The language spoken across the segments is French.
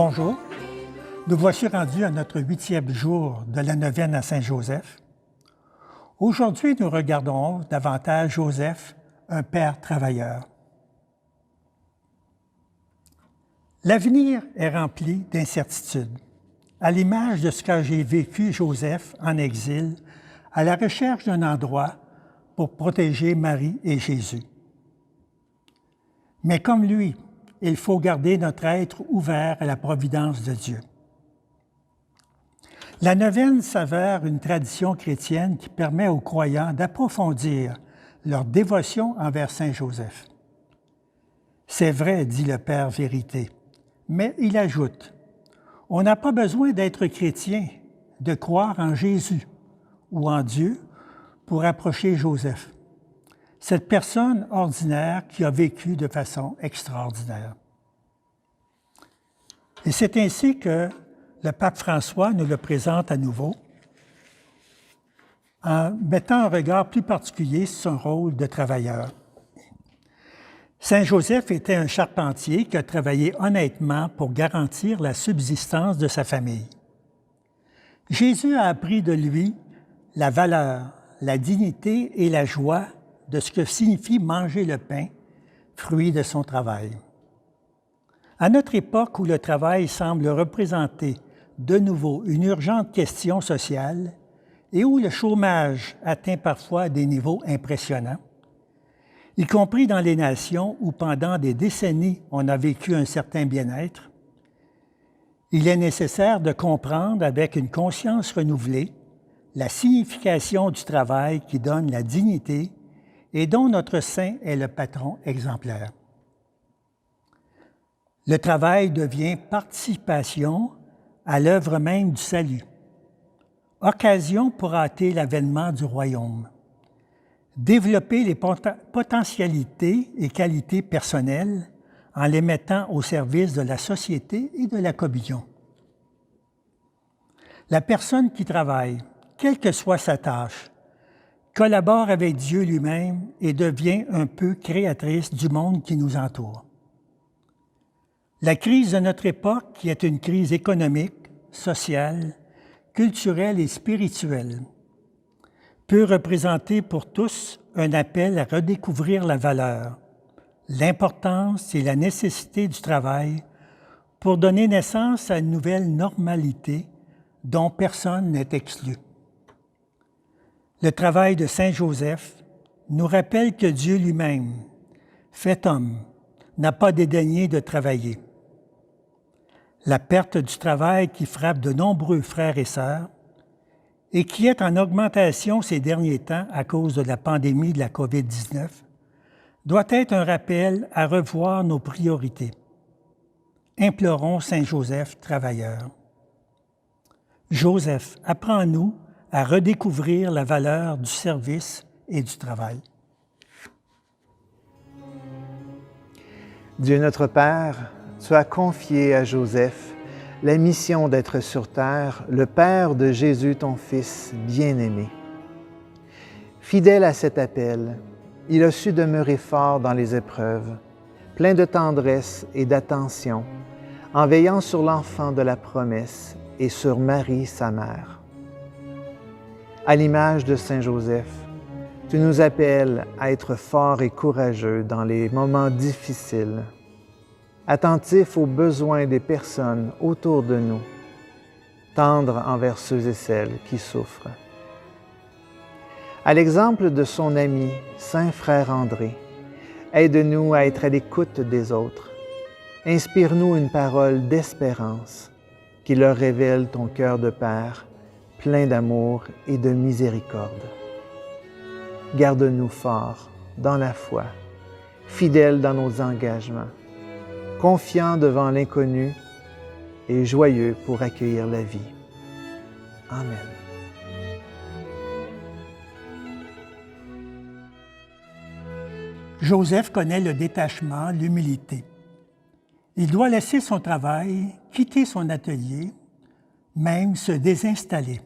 Bonjour, nous voici rendus à notre 8e jour de la neuvaine à Saint-Joseph. Aujourd'hui, nous regardons davantage Joseph, un père travailleur. L'avenir est rempli d'incertitudes, à l'image de ce qu'a vécu Joseph en exil, à la recherche d'un endroit pour protéger Marie et Jésus. Mais comme lui, il faut garder notre être ouvert à la providence de Dieu. La neuvaine s'avère une tradition chrétienne qui permet aux croyants d'approfondir leur dévotion envers Saint Joseph. C'est vrai, dit le Père Vérité, mais il ajoute, on n'a pas besoin d'être chrétien, de croire en Jésus ou en Dieu pour approcher Joseph, cette personne ordinaire qui a vécu de façon extraordinaire. Et c'est ainsi que le pape François nous le présente à nouveau, en mettant un regard plus particulier sur son rôle de travailleur. Saint Joseph était un charpentier qui a travaillé honnêtement pour garantir la subsistance de sa famille. Jésus a appris de lui la valeur, la dignité et la joie de ce que signifie manger le pain, fruit de son travail. À notre époque où le travail semble représenter de nouveau une urgente question sociale et où le chômage atteint parfois des niveaux impressionnants, y compris dans les nations où pendant des décennies on a vécu un certain bien-être, il est nécessaire de comprendre avec une conscience renouvelée la signification du travail qui donne la dignité et dont notre Saint est le patron exemplaire. Le travail devient participation à l'œuvre même du salut, occasion pour hâter l'avènement du royaume, développer les potentialités et qualités personnelles en les mettant au service de la société et de la communion. La personne qui travaille, quelle que soit sa tâche, collabore avec Dieu lui-même et devient un peu créatrice du monde qui nous entoure. La crise de notre époque, qui est une crise économique, sociale, culturelle et spirituelle, peut représenter pour tous un appel à redécouvrir la valeur, l'importance et la nécessité du travail pour donner naissance à une nouvelle normalité dont personne n'est exclu. Le travail de Saint Joseph nous rappelle que Dieu lui-même, fait homme, n'a pas dédaigné de travailler. La perte du travail qui frappe de nombreux frères et sœurs et qui est en augmentation ces derniers temps à cause de la pandémie de la COVID-19 doit être un rappel à revoir nos priorités. Implorons Saint Joseph, travailleur. Joseph, apprends-nous à redécouvrir la valeur du service et du travail. Dieu notre Père, tu as confié à Joseph la mission d'être sur terre le Père de Jésus, ton Fils bien-aimé. Fidèle à cet appel, il a su demeurer fort dans les épreuves, plein de tendresse et d'attention, en veillant sur l'enfant de la promesse et sur Marie, sa mère. À l'image de Saint Joseph, tu nous appelles à être forts et courageux dans les moments difficiles, attentifs aux besoins des personnes autour de nous, tendres envers ceux et celles qui souffrent. À l'exemple de son ami, Saint Frère André, aide-nous à être à l'écoute des autres. Inspire-nous une parole d'espérance qui leur révèle ton cœur de Père, plein d'amour et de miséricorde. Garde-nous forts dans la foi, fidèles dans nos engagements, confiants devant l'inconnu et joyeux pour accueillir la vie. Amen. Joseph connaît le détachement, l'humilité. Il doit laisser son travail, quitter son atelier, même se désinstaller.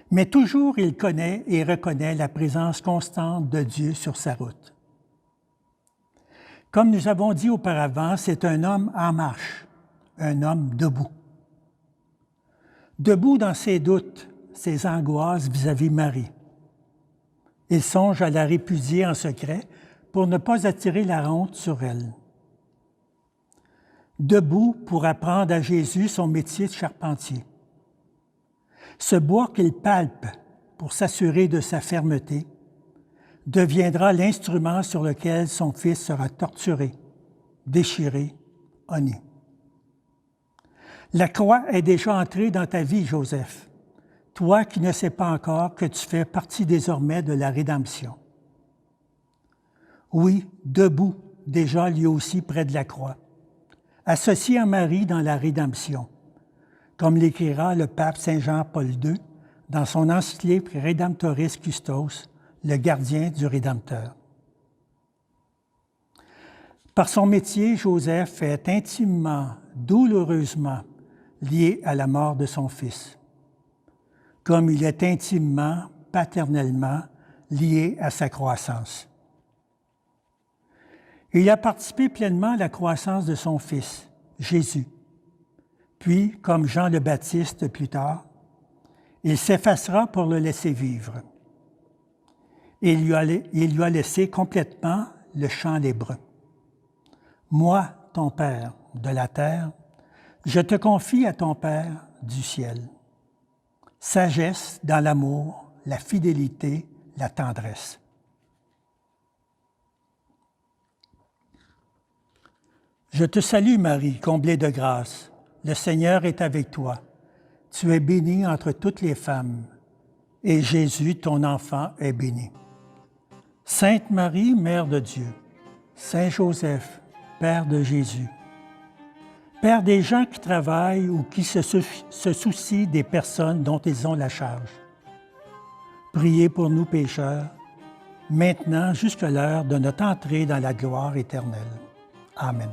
Mais toujours il connaît et reconnaît la présence constante de Dieu sur sa route. Comme nous avons dit auparavant, c'est un homme en marche, un homme debout. Debout dans ses doutes, ses angoisses vis-à-vis Marie. Il songe à la répudier en secret pour ne pas attirer la honte sur elle. Debout pour apprendre à Jésus son métier de charpentier. Ce bois qu'il palpe pour s'assurer de sa fermeté deviendra l'instrument sur lequel son fils sera torturé, déchiré, honni. La croix est déjà entrée dans ta vie, Joseph, toi qui ne sais pas encore que tu fais partie désormais de la rédemption. Oui, debout, déjà lui aussi près de la croix, associé à Marie dans la rédemption, comme l'écrira le pape Saint Jean-Paul II dans son encyclique Redemptoris Custos, le gardien du Rédempteur. Par son métier, Joseph est intimement, douloureusement lié à la mort de son fils, comme il est intimement, paternellement lié à sa croissance. Il a participé pleinement à la croissance de son fils, Jésus. Puis, comme Jean le Baptiste plus tard, il s'effacera pour le laisser vivre. Il lui a laissé complètement le chant d'Hébreu. Moi, ton Père de la terre, je te confie à ton Père du ciel. Sagesse dans l'amour, la fidélité, la tendresse. Je te salue, Marie, comblée de grâce. Le Seigneur est avec toi. Tu es bénie entre toutes les femmes, et Jésus, ton enfant, est béni. Sainte Marie, Mère de Dieu, Saint Joseph, Père de Jésus, Père des gens qui travaillent ou qui se soucient des personnes dont ils ont la charge. Priez pour nous pécheurs, maintenant jusqu'à l'heure de notre entrée dans la gloire éternelle. Amen.